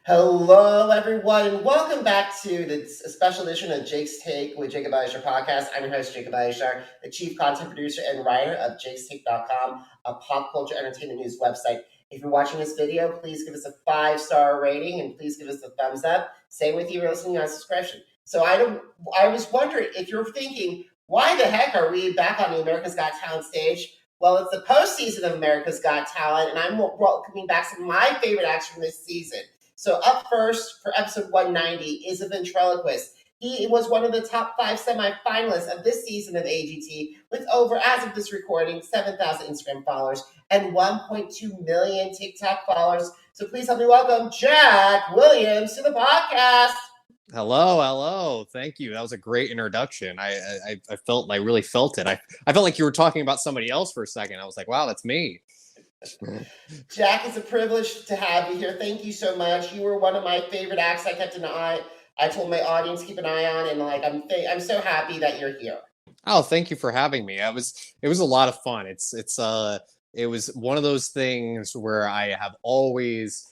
Hello, everyone, and welcome back to the special edition of Jake's Take with Jacob Elyachar Podcast. I'm your host, Jacob Elyachar, the chief content producer and writer of jakestake.com, a pop culture entertainment news website. If you're watching this video, please give us a 5-star rating and please give us a thumbs up. Same with you listening on subscription. So I was wondering if you're thinking, why the heck are we back on the America's Got Talent stage? Well, it's the postseason of America's Got Talent, and I'm welcoming back some of my favorite acts from this season. So up first for episode 190 is a ventriloquist. He was one of the top 5 semifinalists of this season of AGT with over, as of this recording, 7,000 Instagram followers and 1.2 million TikTok followers. So please help me welcome Jack Williams to the podcast. Hello. Thank you. That was a great introduction. I really felt it. I felt like you were talking about somebody else for a second. I was like, wow, that's me. Jack, it's a privilege to have you here. Thank you so much. You were one of my favorite acts. I kept an eye. I told my audience keep an eye on, and I'm so happy that you're here. Oh, thank you for having me. It was a lot of fun. It was one of those things where I have always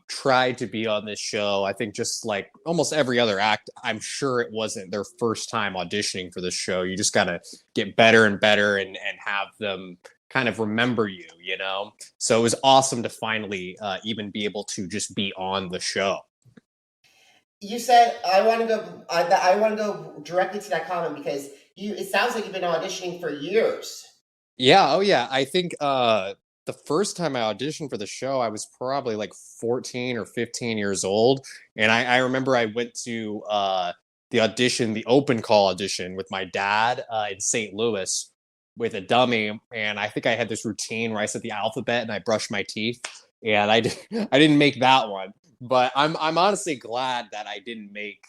tried to be on this show. I think just like almost every other act, I'm sure it wasn't their first time auditioning for this show. You just gotta get better and better and have them kind of remember you. So it was awesome to finally even be able to just be on the show. You said I want to go. I want to go directly to that comment because it sounds like you've been auditioning for years. Yeah, oh yeah. I think the first time I auditioned for the show, I was probably like 14 or 15 years old. And I remember I went to the open call audition with my dad in St. Louis with a dummy. And I think I had this routine where I said the alphabet and I brushed my teeth. And I didn't make that one. But I'm honestly glad that I didn't make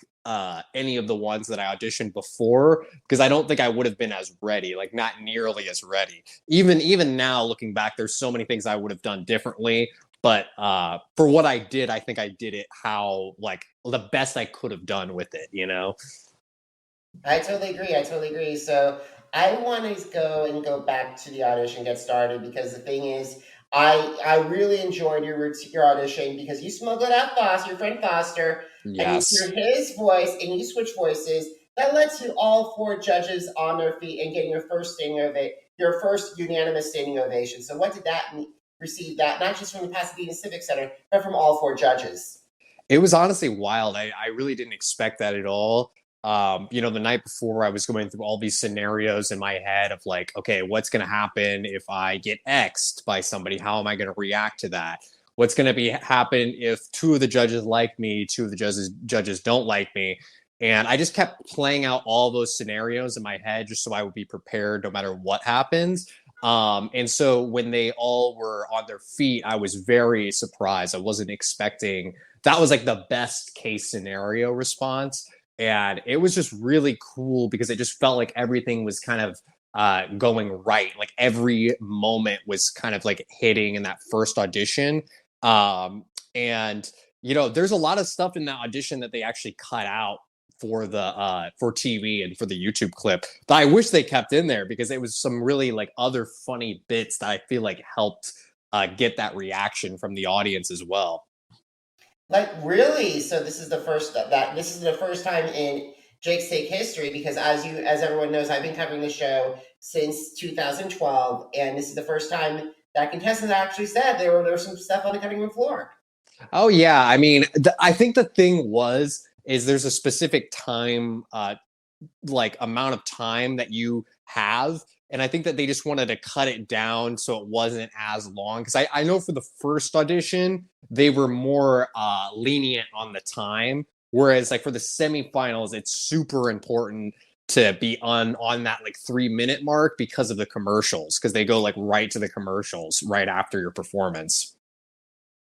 any of the ones that I auditioned before, because I don't think I would have been as ready, like not nearly as ready. Even now, looking back, there's so many things I would have done differently. But for what I did, I think I did it how like the best I could have done with it. I totally agree. So I want to go back to the audition, get started because the thing is, I really enjoyed your audition because you smuggled out Foster, your friend Foster, and you Yes. hear his voice and you switch voices. That led to all 4 judges on their feet and getting your first unanimous standing ovation. So what did that mean? Receive that not just from the Pasadena Civic Center, but from all 4 judges. It was honestly wild. I really didn't expect that at all. The night before, I was going through all these scenarios in my head of like, okay, what's going to happen if I get X'd by somebody? How am I going to react to that? What's going to happen if 2 of the judges like me, 2 of the judges don't like me? And I just kept playing out all those scenarios in my head just so I would be prepared no matter what happens. And so when they all were on their feet, I was very surprised. I wasn't expecting that was like the best case scenario response. And it was just really cool because it just felt like everything was kind of going right. Like every moment was kind of like hitting in that first audition. And there's a lot of stuff in that audition that they actually cut out for TV and for the YouTube clip that I wish they kept in there because it was some really like other funny bits that I feel like helped get that reaction from the audience as well. Like really? So this is the first time in Jake's Take history because as everyone knows, I've been covering the show since 2012, and this is the first time that contestant actually said there was some stuff on the cutting room floor. Oh yeah, I mean, I think the thing is there's a specific time, like amount of time that you have, and I think that they just wanted to cut it down so it wasn't as long. Because I know for the first audition they were more lenient on the time, whereas like for the semifinals, it's super important to be on that like 3-minute mark because of the commercials, because they go like right to the commercials right after your performance.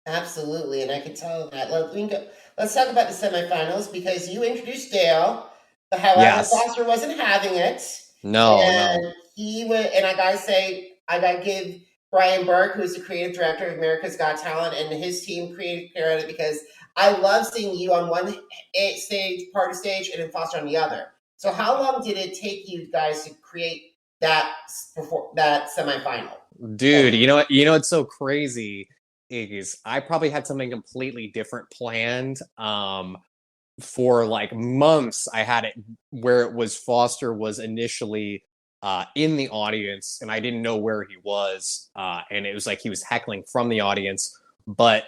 Absolutely, and I can tell that. Let's talk about the semifinals because you introduced Dale, but however, Yes. Foster wasn't having it, No. and he would. And I gotta give Brian Burke, who is the creative director of America's Got Talent, and his team creative credit because I love seeing you on one part of stage, and then Foster on the other. So, how long did it take you guys to create that that semifinal? Dude, you know it's so crazy. is I probably had something completely different planned. For like months, I had it where it was Foster was initially in the audience, and I didn't know where he was, and it was like he was heckling from the audience. But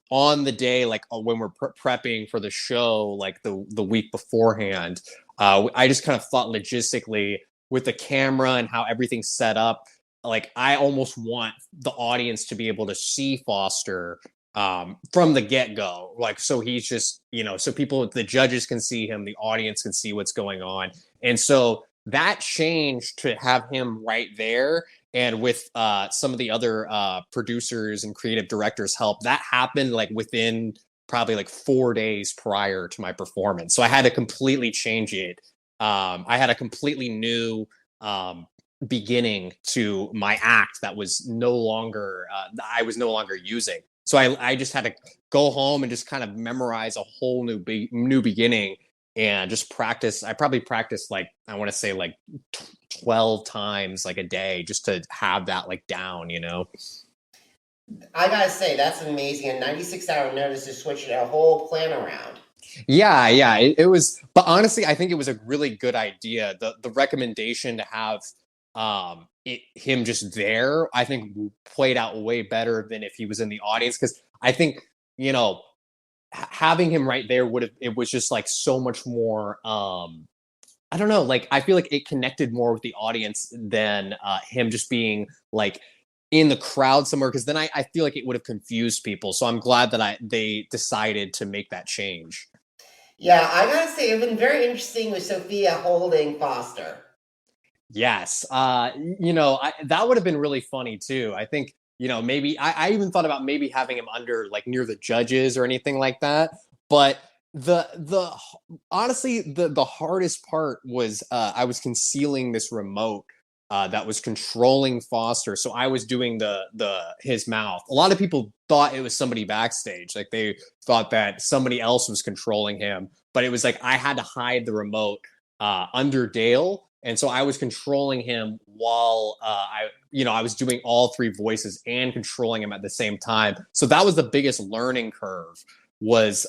on the day, like when we're prepping for the show, like the week beforehand, I just kind of thought logistically with the camera and how everything's set up. Like I almost want the audience to be able to see Foster from the get-go, like so he's just, so people, the judges can see him, the audience can see what's going on. And so that changed to have him right there, and with some of the other producers and creative directors help, that happened like within probably like 4 days prior to my performance. So I had to completely change it. I had a completely new beginning to my act that was no longer I was no longer using. So I just had to go home and just kind of memorize a whole new beginning and just practice. I probably practiced like, I want to say like 12 times like a day just to have that like down, I gotta say, that's amazing. A 96-hour notice to switch a whole plan around. Yeah, it was, but honestly, I think it was a really good idea. The recommendation to have him just there, I think played out way better than if he was in the audience, because I think having him right there it was just like so much more. I don't know, like I feel like it connected more with the audience than him just being like in the crowd somewhere, because then I feel like it would have confused people. So I'm glad that they decided to make that change. Yeah, I gotta say, it's been very interesting with Sophia holding Foster. Yes. That would have been really funny too. I think, maybe I even thought about maybe having him under like near the judges or anything like that. But the honestly, the hardest part was I was concealing this remote that was controlling Foster. So I was doing his mouth. A lot of people thought it was somebody backstage. Like they thought that somebody else was controlling him, but it was like I had to hide the remote under Dale. And so I was controlling him while I was doing all three voices and controlling him at the same time. So that was the biggest learning curve, was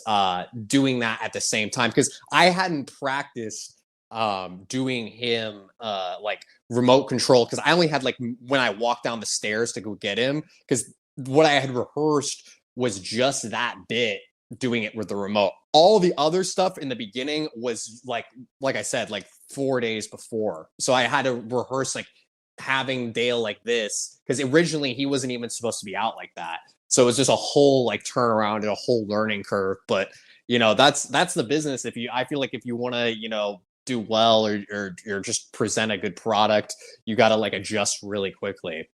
doing that at the same time, because I hadn't practiced doing him like remote control, because I only had like when I walked down the stairs to go get him, because what I had rehearsed was just that bit, doing it with the remote. All the other stuff in the beginning was like I said, like 4 days before. So I had to rehearse like having Dale like this, because originally he wasn't even supposed to be out like that. So it was just a whole like turnaround and a whole learning curve. But that's the business. I feel like if you want to, do well or just present a good product, you got to like adjust really quickly.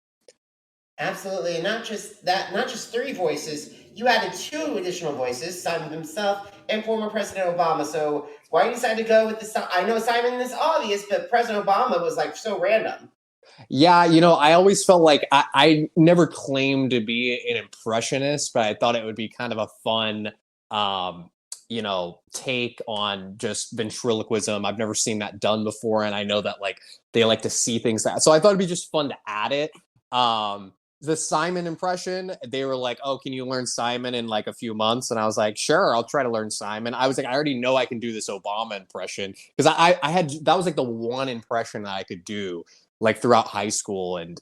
Absolutely, and not just that, not just three voices. You added two additional voices, Simon himself and former President Obama. So why you decided to go with this? I know Simon is obvious, but President Obama was like so random. Yeah, I always felt like I never claimed to be an impressionist, but I thought it would be kind of a fun, take on just ventriloquism. I've never seen that done before, and I know that like they like to see things that. So I thought it'd be just fun to add it. The Simon impression, they were like, "Oh, can you learn Simon in like a few months?" And I was like, "Sure, I'll try to learn Simon." I was like, "I already know I can do this Obama impression," because I had that was like the one impression that I could do like throughout high school, and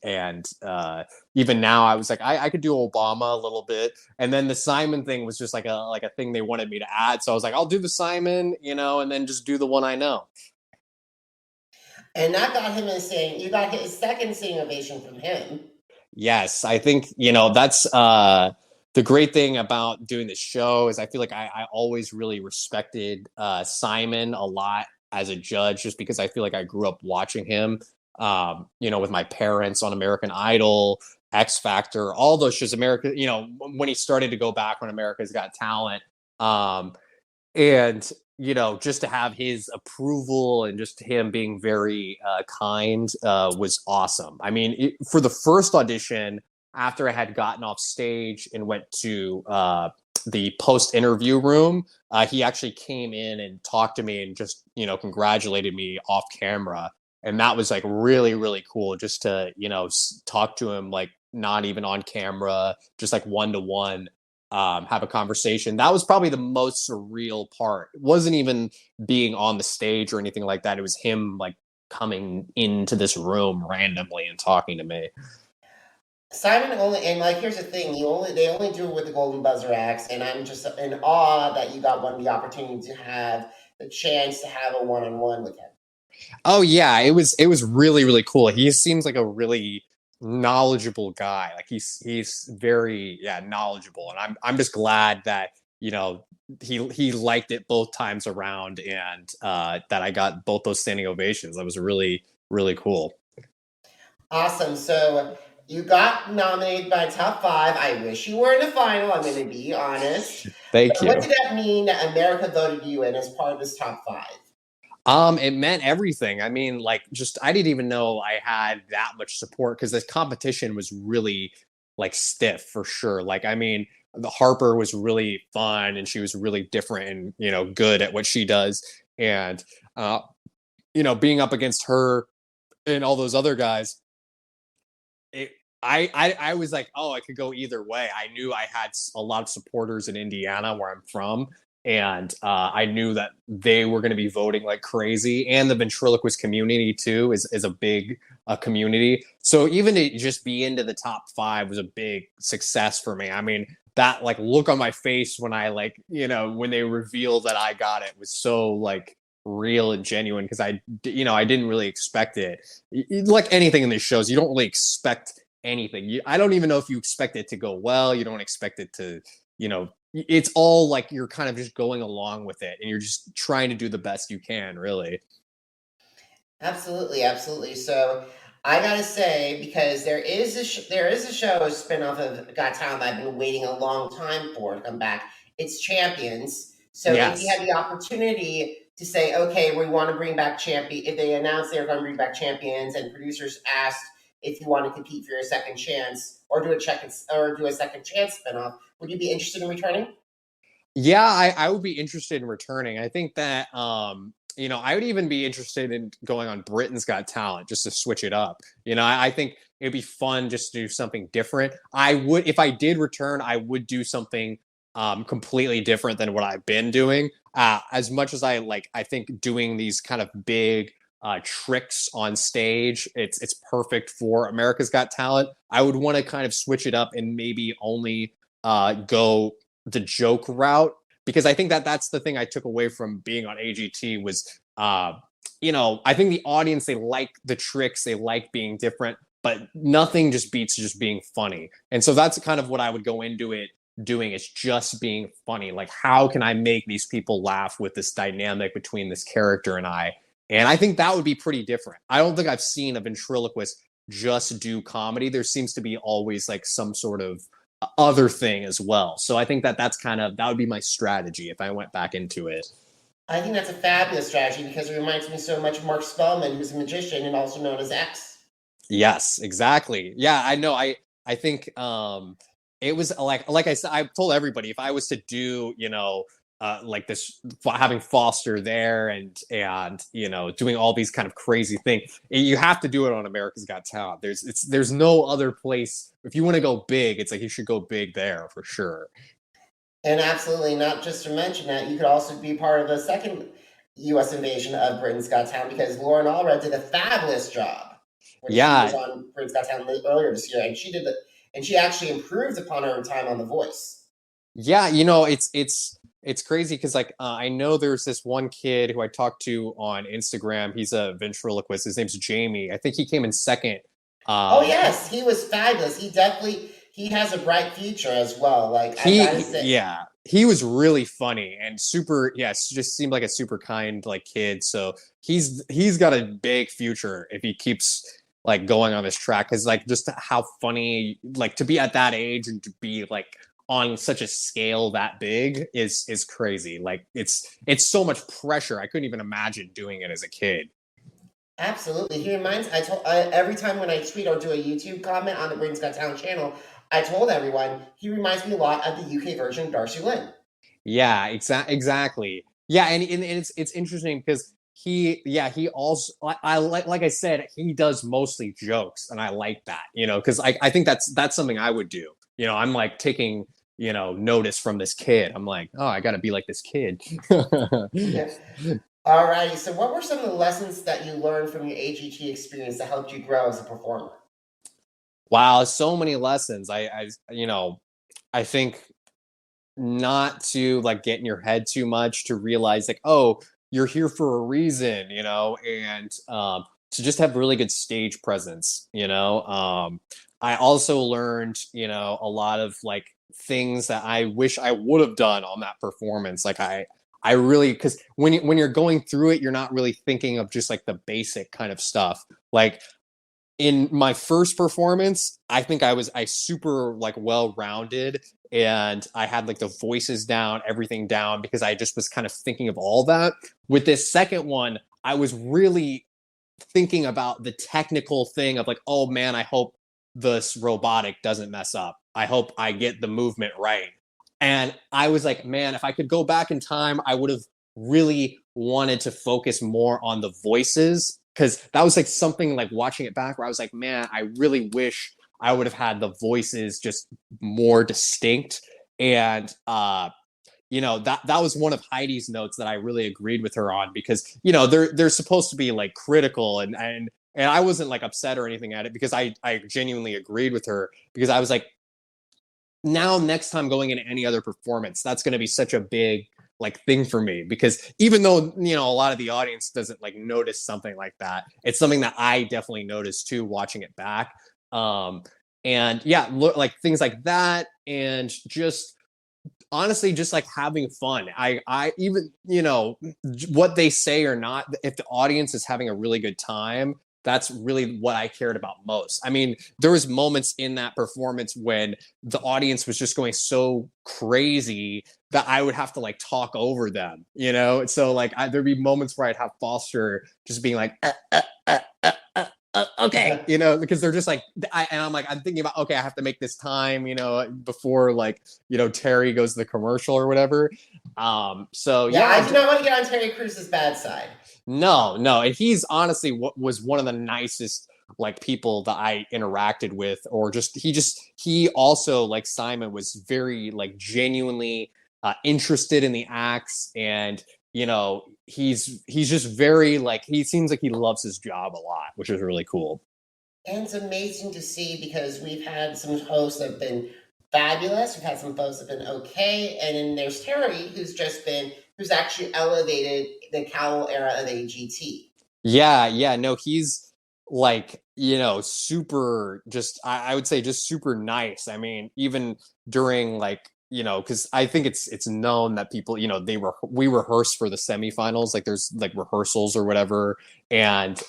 even now I was like, I could do Obama a little bit, and then the Simon thing was just like a thing they wanted me to add. So I was like, I'll do the Simon, and then just do the one I know. And that got him insane. You got his second standing ovation from him. Yes, I think that's the great thing about doing the show is I feel like I always really respected Simon a lot as a judge, just because I feel like I grew up watching him, with my parents on American Idol, X Factor, all those shows. America, when he started to go back on America's Got Talent, and just to have his approval and just him being very kind was awesome. I mean, for the first audition, after I had gotten off stage and went to the post-interview room, he actually came in and talked to me and just congratulated me off camera, and that was like really, really cool, just to talk to him like not even on camera, just like one to one, have a conversation. That was probably the most surreal part. It wasn't even being on the stage or anything like that. It was him like coming into this room randomly and talking to me. Simon only, and like here's the thing, they only do it with the Golden Buzzer acts, and I'm just in awe that you got the opportunity to have the chance to have a one-on-one with him. Oh yeah, it was really really cool. He seems like a really knowledgeable guy. Like he's very knowledgeable, and I'm just glad that he liked it both times around, and that I got both those standing ovations. That was really really cool. Awesome. So you got nominated by top five. I wish you were in the final. I'm going to be honest. Thank But what you. did that mean that America voted you in as part of this top five? It meant everything. I mean, like, just I didn't even know I had that much support because this competition was really like stiff for sure. Like, I mean, the Harper was really fun and she was really different and good at what she does. And uh, being up against her and all those other guys, it I was like, oh, I could go either way. I knew I had a lot of supporters in Indiana, where I'm from, and I knew that they were going to be voting like crazy, and the ventriloquist community too is a big community. So even to just be into the top five was a big success for me. I mean, that like look on my face when I like when they revealed that I got it was so like real and genuine because I didn't really expect it. Like anything in these shows, you don't really expect anything. I don't even know if you expect it to go well. You don't expect it to, it's all like you're kind of just going along with it and you're just trying to do the best you can, really. Absolutely, absolutely. So I gotta say, because there is a show, a spinoff of Got Talent that I've been waiting a long time for to come back. It's Champions. So if you Yes. had the opportunity to say, okay, we want to bring back champion, if they announced they were going to bring back champions, and producers asked if you want to compete for your second chance or do a second chance spinoff, would you be interested in returning? Yeah, I would be interested in returning. I think that I would even be interested in going on Britain's Got Talent just to switch it up. I think it'd be fun just to do something different. I would, if I did return, I would do something completely different than what I've been doing. As much as I think doing these kind of big tricks on stage, it's perfect for America's Got Talent. I would want to kind of switch it up and maybe only go the joke route, because I think that that's the thing I took away from being on AGT was I think the audience, they like the tricks, they like being different, but nothing just beats just being funny. And so that's kind of what I would go into it doing, is just being funny. Like, how can I make these people laugh with this dynamic between this character and I? And I think that would be pretty different. I don't think I've seen a ventriloquist just do comedy. There seems to be always like some sort of other thing as well. So I think that that would be my strategy if I went back into it. I think that's a fabulous strategy because it reminds me so much of Mark Spellman, who's a magician and also known as X. Yes, exactly. Yeah, I know. I think it was like I said, I told everybody, if I was to do, like this, having Foster there and doing all these kind of crazy things, you have to do it on America's Got Talent. There's no other place. If you want to go big, it's like you should go big there for sure. And absolutely not, just to mention that you could also be part of the second U.S. invasion of Britain's Got Talent because Lauren Allred did a fabulous job when she was Yeah, on Britain's Got Talent earlier this year, and she actually improved upon her time on The Voice. yeah, it's crazy because like I know there's this one kid who I talked to on Instagram. He's a ventriloquist. His name's Jamie. I think he came in second. Oh Um, yes, he was fabulous. He has a bright future as well. Like I gotta say, yeah, he was really funny and super. Yes, just seemed like a super kind like kid. So he's got a big future if he keeps like going on this track. Because like just how funny, like to be at that age and to be like on such a scale that big is crazy. Like it's so much pressure. I couldn't even imagine doing it as a kid. absolutely. He reminds. Every time when I tweet or do a YouTube comment on the Britain's Got Talent channel, I told everyone he reminds me a lot of the UK version of Darcy Lynn. Yeah, exactly. Yeah, and it's interesting because he also, I like I said, he does mostly jokes, and I like that, because I think that's something I would do. I'm like taking, notice from this kid. I'm like, oh, I got to be like this kid. Yeah. All righty. So, what were some of the lessons that you learned from your AGT experience that helped you grow as a performer? Wow, so many lessons. I think not to like get in your head too much, to realize like, oh, you're here for a reason, and to just have really good stage presence. I also learned, a lot of like things that I wish I would have done on that performance. Like I really, because when you're going through it, you're not really thinking of just like the basic kind of stuff. Like in my first performance, I think I super like well rounded, and I had like the voices down, everything down, because I just was kind of thinking of all that. With this second one, I was really thinking about the technical thing of like, oh man, I hope this robotic doesn't mess up. I hope I get the movement right. And I was like, man, if I could go back in time, I would have really wanted to focus more on the voices, because that was like something like watching it back where I was like, man, I really wish I would have had the voices just more distinct. And that was one of Heidi's notes that I really agreed with her on, because they're supposed to be like critical, and I wasn't like upset or anything at it, because I genuinely agreed with her, because I was like, now next time going into any other performance, that's going to be such a big like thing for me, because even though a lot of the audience doesn't like notice something like that, it's something that I definitely noticed too watching it back. And yeah, like things like that, and just honestly just like having fun. I even what they say or not, if the audience is having a really good time, that's really what I cared about most. I mean, there was moments in that performance when the audience was just going so crazy that I would have to like talk over them, so like there'd be moments where I'd have Foster just being like okay, because they're just like, I'm thinking about, okay, I have to make this time, before like, Terry goes to the commercial or whatever. So yeah, I do not want to get on Terry Cruz's bad side. No, and he's honestly was one of the nicest like people that I interacted with, or he also, like Simon, was very like genuinely interested in the acts, and he's just very like, he seems like he loves his job a lot, which is really cool. And it's amazing to see, because we've had some hosts that have been fabulous. We've had some folks that have been okay. And then there's Terry, who's actually elevated the Cowell era of AGT. Yeah, no, he's like, super, just, I would say just super nice. I mean, even during like, because I think it's known that people, we rehearse for the semifinals, like there's like rehearsals or whatever. And,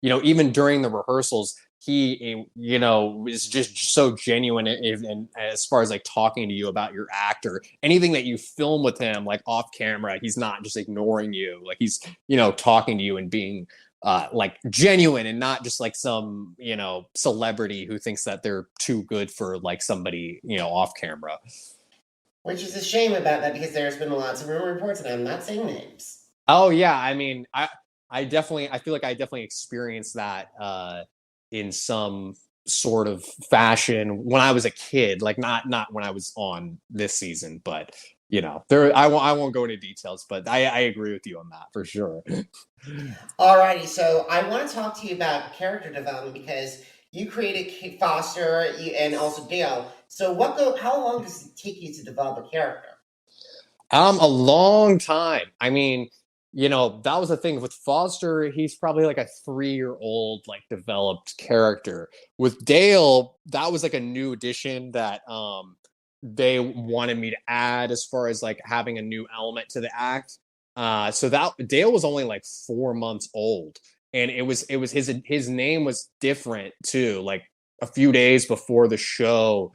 even during the rehearsals, he, is just so genuine, and as far as like talking to you about your act or anything that you film with him, like off camera, he's not just ignoring you. Like he's, talking to you and being like genuine, and not just like some, celebrity who thinks that they're too good for like somebody, off camera. Which is a shame about that, because there's been lots of rumor reports, and I'm not saying names. Oh yeah, I mean, I feel like I definitely experienced that in some sort of fashion when I was a kid, like not when I was on this season, but I won't go into details, but I agree with you on that for sure. Alrighty, so I want to talk to you about character development, because you created Foster and also Dale. So how long does it take you to develop a character? A long time. I mean, that was the thing with Foster. He's probably like a 3-year-old, like developed character. With Dale, that was like a new addition that they wanted me to add, as far as like having a new element to the act. So that Dale was only like 4 months old, and it was his name was different too. Like a few days before the show,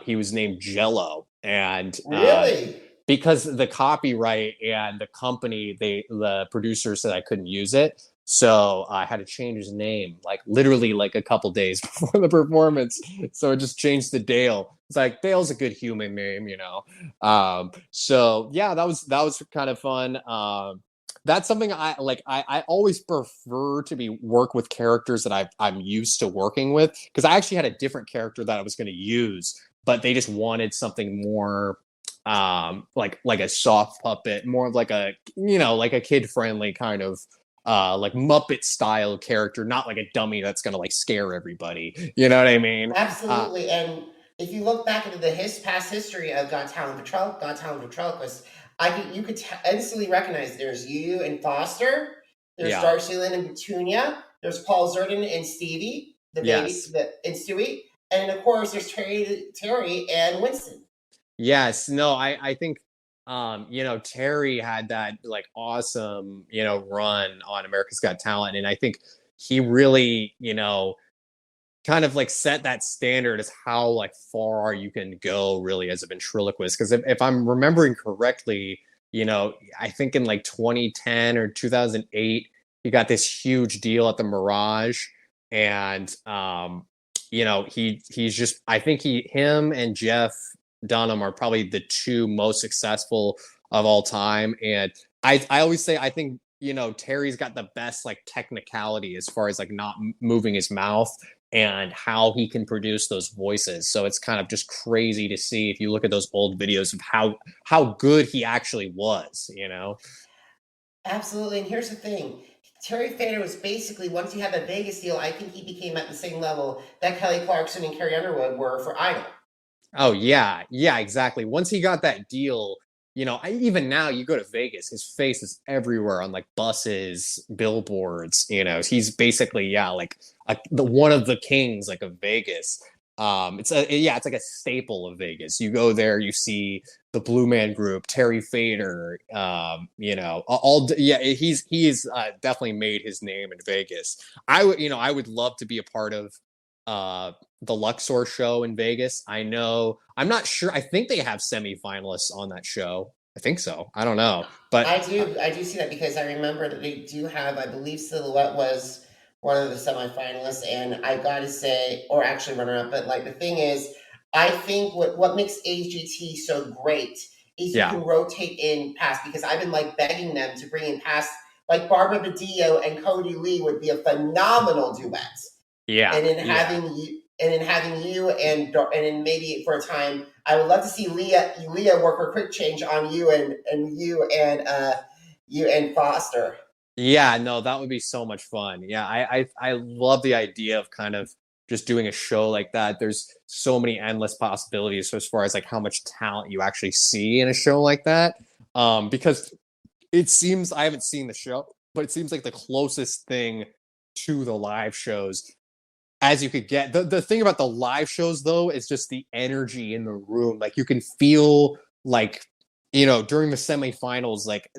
he was named Jello, and Really? because the copyright and the company, the producer said I couldn't use it, so I had to change his name like literally like a couple days before the performance. So it just changed to Dale. It's like, Dale's a good human name. So yeah, that was kind of fun. that's something I like. I always prefer to work with characters that I'm used to working with, because I actually had a different character that I was going to use, but they just wanted something more like a soft puppet, more of like a, like a kid friendly kind of like Muppet style character, not like a dummy that's gonna like scare everybody. You know what I mean? Absolutely. And if you look back into the past history of Got Talent Ventriloquist, you could instantly recognize there's you and Foster, there's Yeah. Darcy Lynn and Petunia, there's Paul Zerden and Stevie, the baby, Yes. and Stewie, and of course there's Terry and Winston. Yes. No, I think Terry had that like awesome, run on America's Got Talent. And I think he really, kind of like set that standard as how like far you can go really as a ventriloquist. Because if I'm remembering correctly, I think in like 2010 or 2008, he got this huge deal at the Mirage, and he's just, I think him and Jeff Dunham are probably the two most successful of all time. And I always say, I think Terry's got the best like technicality as far as like not moving his mouth and how he can produce those voices. So it's kind of just crazy to see if you look at those old videos of how good he actually was. Absolutely. And here's the thing. Terry Fader was basically, once he had the Vegas deal, I think he became at the same level that Kelly Clarkson and Carrie Underwood were for Idol. Oh yeah, yeah, exactly. Once he got that deal, even now you go to Vegas, his face is everywhere on like buses, billboards. He's basically, yeah, like the one of the kings like of Vegas. It's like a staple of Vegas. You go there, you see the Blue Man Group, Terry Fader. He's definitely made his name in Vegas. I would love to be a part of the Luxor show in Vegas. I'm not sure. I think they have semifinalists on that show. I think so. I don't know, but I do see that because I remember that they do have, I believe Silhouette was one of the semifinalists, and I gotta say, or actually runner up, but like the thing is, I think what makes AGT so great is you yeah, can rotate in past, because I've been like begging them to bring in past, like Barbara Badillo and Cody Lee would be a phenomenal duet. yeah, And in yeah. having you and in maybe for a time, I would love to see Leah work her quick change on you and you and Foster. Yeah, no, that would be so much fun. Yeah, I love the idea of kind of just doing a show like that. There's so many endless possibilities as far as like how much talent you actually see in a show like that. Because it seems, I haven't seen the show, but it seems like the closest thing to the live shows as you could get. The thing about the live shows though is just the energy in the room. Like you can feel like, during the semifinals, like,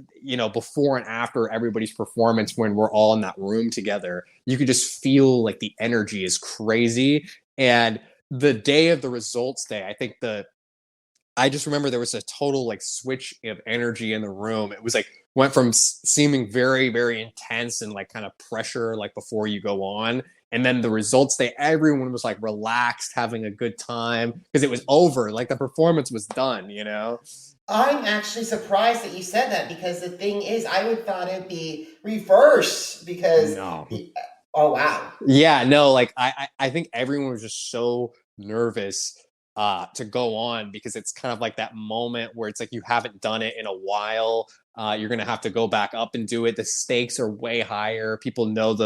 before and after everybody's performance, when we're all in that room together, you could just feel like the energy is crazy. And the day of the results day, I just remember there was a total like switch of energy in the room. It was like went from seeming very, very intense and like kind of pressure like before you go on. And then the results day, everyone was like relaxed, having a good time because it was over. Like the performance was done. I'm actually surprised that you said that, because the thing is, I would thought it'd be reverse because No. oh wow. Yeah, no, like I think everyone was just so nervous to go on, because it's kind of like that moment where it's like you haven't done it in a while. You're gonna have to go back up and do it. The stakes are way higher. People know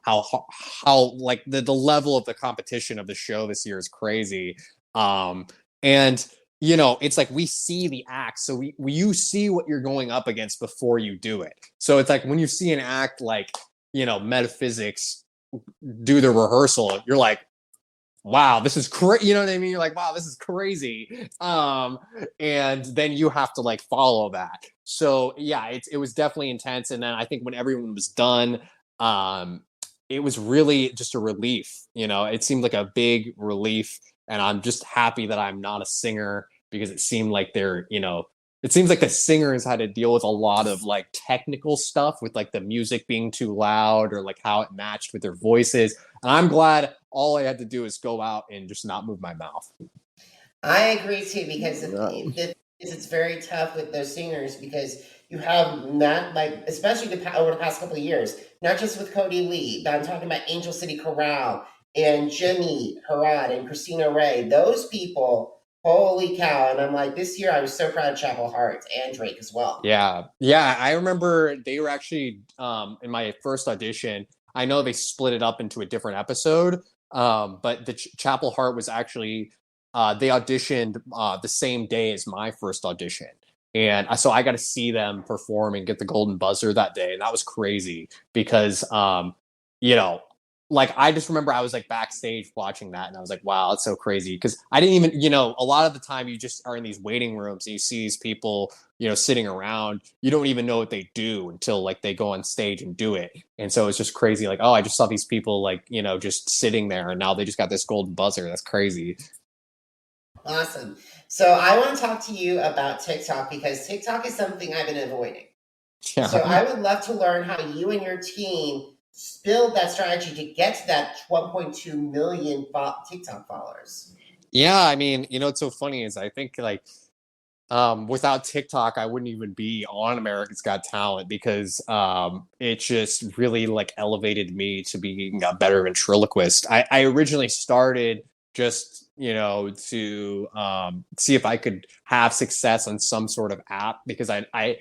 how like the level of the competition of the show this year is crazy. And it's like we see the act, so you see what you're going up against before you do it. So it's like when you see an act like Metaphysics do the rehearsal, you're like, wow, this is crazy. You know what I mean? You're like, wow, this is crazy. And then you have to like follow that. So yeah, it was definitely intense. And then I think when everyone was done, it was really just a relief. It seemed like a big relief, and I'm just happy that I'm not a singer, because it seemed like it seems like the singers had to deal with a lot of like technical stuff with like the music being too loud or like how it matched with their voices. And I'm glad all I had to do is go out and just not move my mouth. I agree too, because No. the it's very tough with those singers because you have not like, especially over the past couple of years, not just with Cody Lee, but I'm talking about Angel City Corral and Jimmy Harad and Christina Ray. Those people, holy cow! And I'm like, this year I was so proud of Chapel Hart and Drake as well. Yeah, I remember they were actually in my first audition. I know they split it up into a different episode, but the Chapel Hart was actually they auditioned the same day as my first audition, and so I got to see them perform and get the golden buzzer that day, and that was crazy because you know, like I just remember I was like backstage watching that, and I was like, wow, that's so crazy because I didn't even, a lot of the time you just are in these waiting rooms and you see these people, sitting around. You don't even know what they do until like they go on stage and do it. And so it's just crazy. Like, oh, I just saw these people like, just sitting there and now they just got this golden buzzer. That's crazy. Awesome. So I want to talk to you about TikTok because TikTok is something I've been avoiding. Yeah. So I would love to learn how you and your team build that strategy to get to that 1.2 million TikTok followers. Yeah, I mean, what's so funny is I think like without TikTok, I wouldn't even be on America's Got Talent because it just really like elevated me to being a better ventriloquist. I originally started just to see if I could have success on some sort of app because I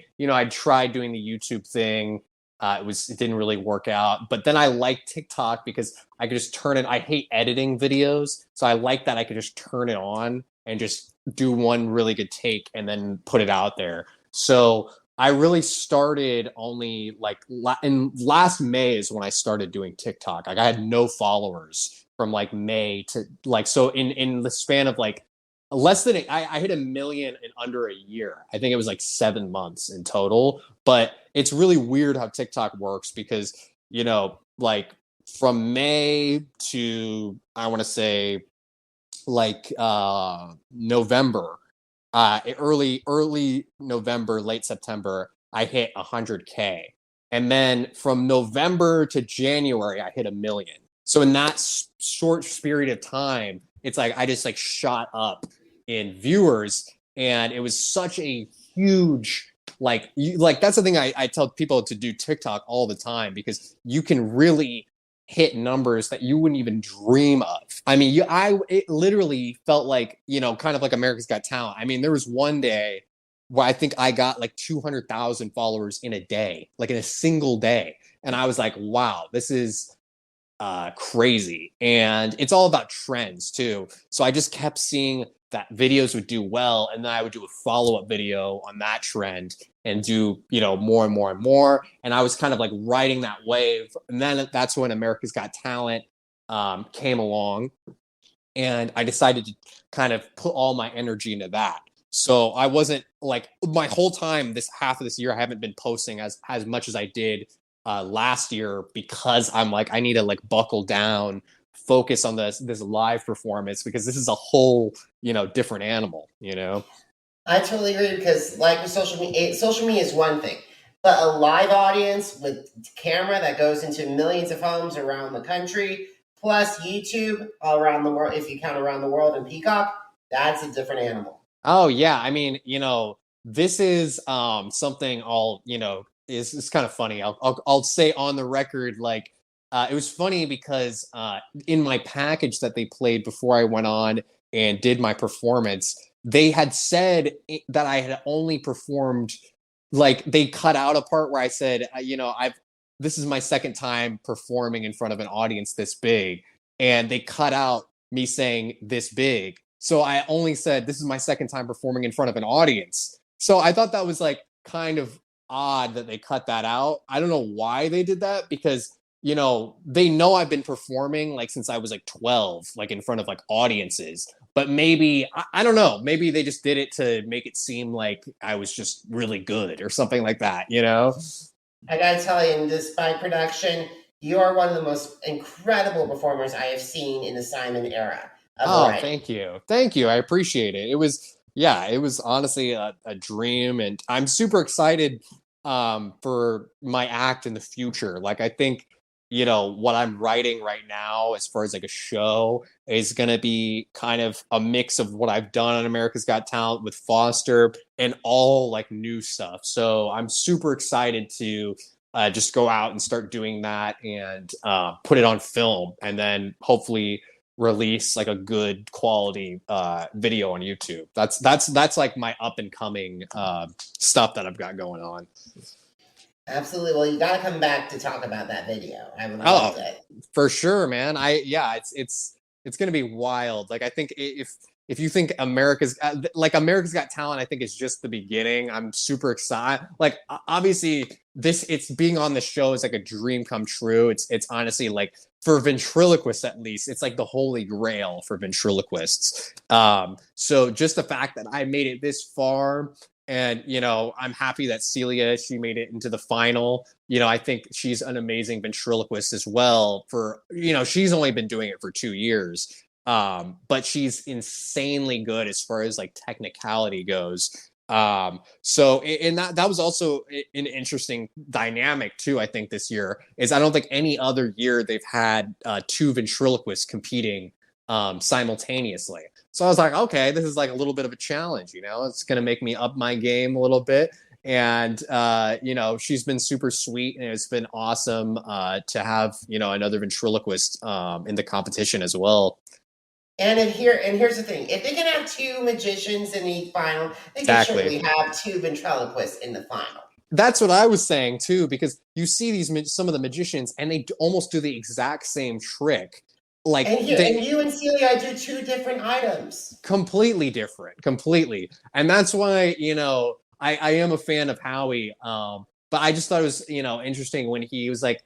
tried doing the YouTube thing. It didn't really work out, but then I liked TikTok because I could just turn it. I hate editing videos, so I like that I could just turn it on and just do one really good take and then put it out there. So I really started only like in last May is when I started doing TikTok. Like I had no followers from like May to like, so in the span of like less than I hit 1 million in under a year. I think it was like 7 months in total. But it's really weird how TikTok works because like from May to I want to say like November, early November, late September, I hit 100K, and then from November to January, I hit 1 million. So in that short period of time, it's like I just like shot up in viewers, and it was such a huge like that's the thing I tell people to do TikTok all the time because you can really hit numbers that you wouldn't even dream of. I mean, it literally felt like, kind of like America's Got Talent. I mean, there was one day where I think I got like 200,000 followers in a day, like in a single day. And I was like, wow, this is crazy. And it's all about trends too. So I just kept seeing that videos would do well, and then I would do a follow-up video on that trend and do more and more and more. And I was kind of like riding that wave, and then that's when America's Got Talent came along, and I decided to kind of put all my energy into that. So I wasn't like my whole time this half of this year I haven't been posting as much as I did last year because I'm like I need to like buckle down, focus on this live performance because this is a whole different animal. I totally agree because like with social media is one thing, but a live audience with camera that goes into millions of homes around the country, plus YouTube all around the world, if you count around the world and Peacock, that's a different animal. Oh yeah, I mean, this is something is kind of funny. I'll say on the record, like it was funny because in my package that they played before I went on and did my performance, they had said that I had only performed, like they cut out a part where I said, this is my second time performing in front of an audience this big, and they cut out me saying this big. So I only said this is my second time performing in front of an audience. So I thought that was like kind of odd that they cut that out. I don't know why they did that because they know I've been performing like since I was like 12, like in front of like audiences. But maybe I don't know. Maybe they just did it to make it seem like I was just really good or something like that. I gotta tell you, despite production, you are one of the most incredible performers I have seen in the Simon era. Oh, thank you. I appreciate it. It was honestly a dream, and I'm super excited for my act in the future. Like I think what I'm writing right now as far as like a show is going to be kind of a mix of what I've done on America's Got Talent with Foster and all like new stuff. So I'm super excited to just go out and start doing that and put it on film and then hopefully release like a good quality video on YouTube. That's like my up and coming stuff that I've got going on. Absolutely. Well, you got to come back to talk about that video. I would love it. For sure, man. It's going to be wild. Like I think if you think America's Got Talent, I think it's just the beginning. I'm super excited. Like obviously it's being on the show is like a dream come true. It's honestly like for ventriloquists, at least, it's like the holy grail for ventriloquists. So just the fact that I made it this far and, I'm happy that Celia, she made it into the final. I think she's an amazing ventriloquist as well she's only been doing it for 2 years. But she's insanely good as far as like technicality goes. So and that was also an interesting dynamic too. I think this year is I don't think any other year they've had 2 ventriloquists competing simultaneously. So I was like, okay, this is like a little bit of a challenge. It's going to make me up my game a little bit. And she's been super sweet, and it's been awesome to have another ventriloquist in the competition as well. And here's the thing: if they can have 2 magicians in the final, they can surely have 2 ventriloquists in the final. That's what I was saying too, because you see some of the magicians, and they almost do the exact same trick. Like and you and Celia do 2 different items, completely different, and that's why I am a fan of Howie. But I just thought it was interesting when he was like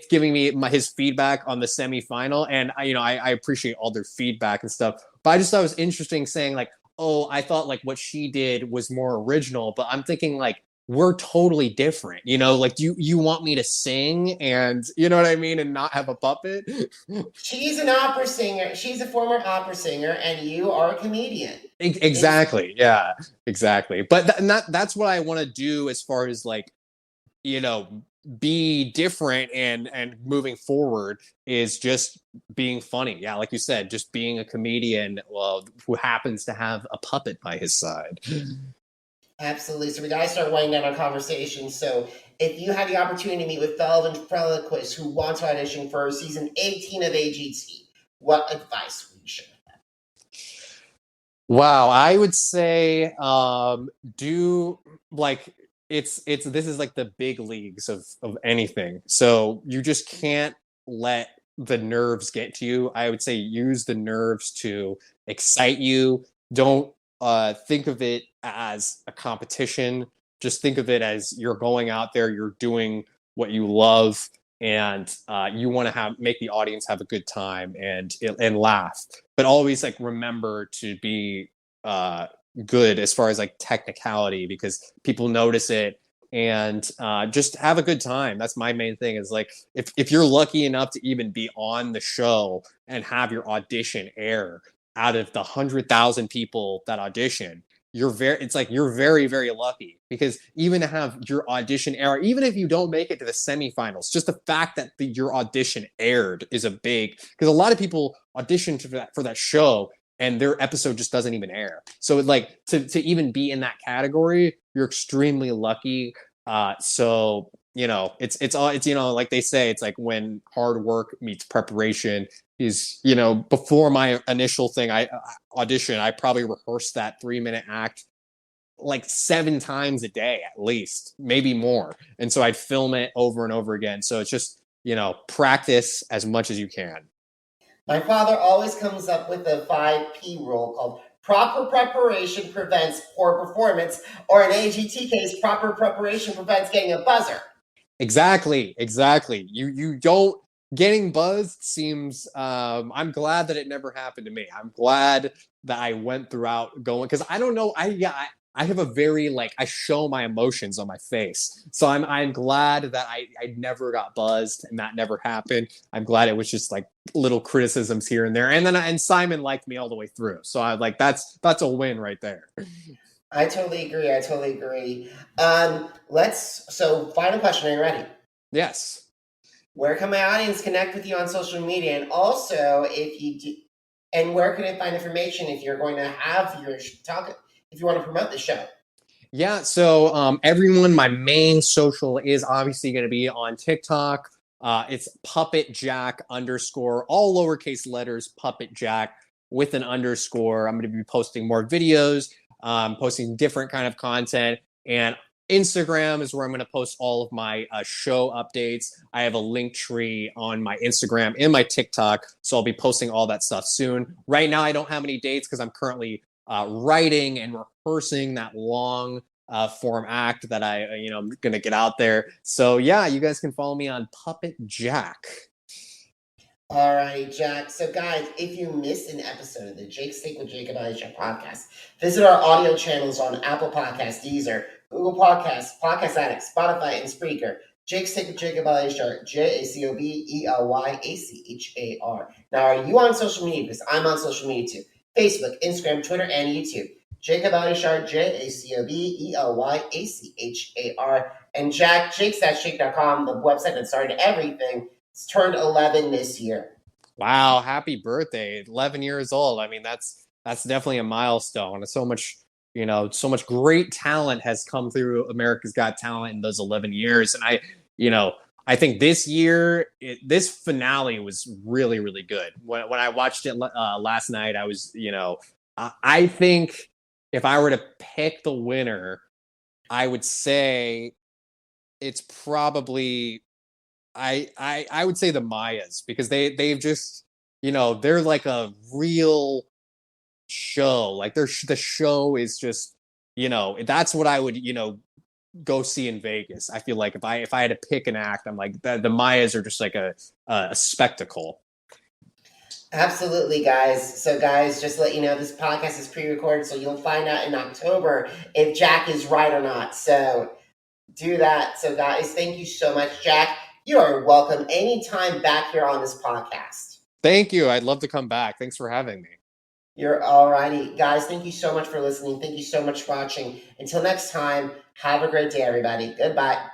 giving me his feedback on the semifinal, and I appreciate all their feedback and stuff, but I just thought it was interesting saying like, oh, I thought like what she did was more original, but I'm thinking like we're totally different, like you want me to sing and you know what I mean and not have a puppet. She's an opera singer, she's a former opera singer, and you are a comedian. Exactly. Yeah, exactly. But that's what I want to do as far as like be different and moving forward is just being funny. Yeah, like you said, just being a comedian who happens to have a puppet by his side. Absolutely. So we got to start winding down our conversation. So if you had the opportunity to meet with fellow ventriloquists who want to audition for season 18 of AGT, what advice would you share with them? Wow, I would say do like this is like the big leagues of anything. So you just can't let the nerves get to you. I would say use the nerves to excite you. Don't think of it as a competition. Just think of it as you're going out there, you're doing what you love, and you want to make the audience have a good time and laugh. But always like remember to be good as far as like technicality, because people notice it, and just have a good time. That's my main thing is like if you're lucky enough to even be on the show and have your audition air out of the 100,000 people that audition, you're very, very lucky, because even to have your audition air, even if you don't make it to the semifinals, just the fact that your audition aired is a big, because a lot of people audition for that show and their episode just doesn't even air. So like to even be in that category, you're extremely lucky. So it's like they say, it's like when hard work meets preparation. Is before my initial thing, I audition, I probably rehearsed that 3-minute act like 7 times a day at least, maybe more, and so I'd film it over and over again. So it's just practice as much as you can. My father always comes up with a 5P rule called proper preparation prevents poor performance, or in AGT case, proper preparation prevents getting a buzzer. Exactly. You don't. Getting buzzed seems I'm glad that it never happened to me. I'm glad that I went throughout going, because I don't know, I have a very like, I show my emotions on my face, so I'm glad that I never got buzzed and that never happened. I'm glad it was just like little criticisms here and there, and Simon liked me all the way through, so I like that's a win right there. I totally agree. So final question, are you ready? Yes. Where can my audience connect with you on social media? And also, if you do, and where can I find information if you're going to have your talk, if you want to promote the show? Yeah, so everyone, my main social is obviously going to be on TikTok. It's Puppet Jack underscore, all lowercase letters, Puppet Jack with an underscore. I'm going to be posting more videos, posting different kind of content, and Instagram is where I'm going to post all of my show updates. I have a link tree on my Instagram and my TikTok, so I'll be posting all that stuff soon. Right now, I don't have any dates because I'm currently writing and rehearsing that long form act that I'm going to get out there. So yeah, you guys can follow me on Puppet Jack. All right, Jack. So, guys, if you missed an episode of the Jake's Take with Jacob Elyachar podcast, visit our audio channels on Apple Podcasts, Deezer, Google Podcasts, Podcast Addict, Spotify, and Spreaker. Jake's Take with Jacob Elyachar, JACOBELYACHAR. Now, are you on social media? Because I'm on social media too. Facebook, Instagram, Twitter, and YouTube. Jacob Elyachar, JACOBELYACHAR. And Jack, jakes.shake.com, the website that started everything. It's turned 11 this year. Wow, happy birthday. 11 years old. I mean, that's definitely a milestone. So much, so much great talent has come through America's Got Talent in those 11 years. And I think this year, this finale was really, really good. When I watched it last night, I was, I think if I were to pick the winner, I would say it's probably I would say the Mayas, because they've just, they're like a real show. Like the show is just, that's what I would, go see in Vegas. I feel like if I had to pick an act, I'm like the Mayas are just like a spectacle. Absolutely, guys. So, guys, just to let you know, this podcast is pre-recorded, so you'll find out in October if Jack is right or not. So, do that. So, guys, thank you so much, Jack. You are welcome anytime back here on this podcast. Thank you. I'd love to come back. Thanks for having me. You're all righty. Guys, thank you so much for listening. Thank you so much for watching. Until next time, have a great day, everybody. Goodbye.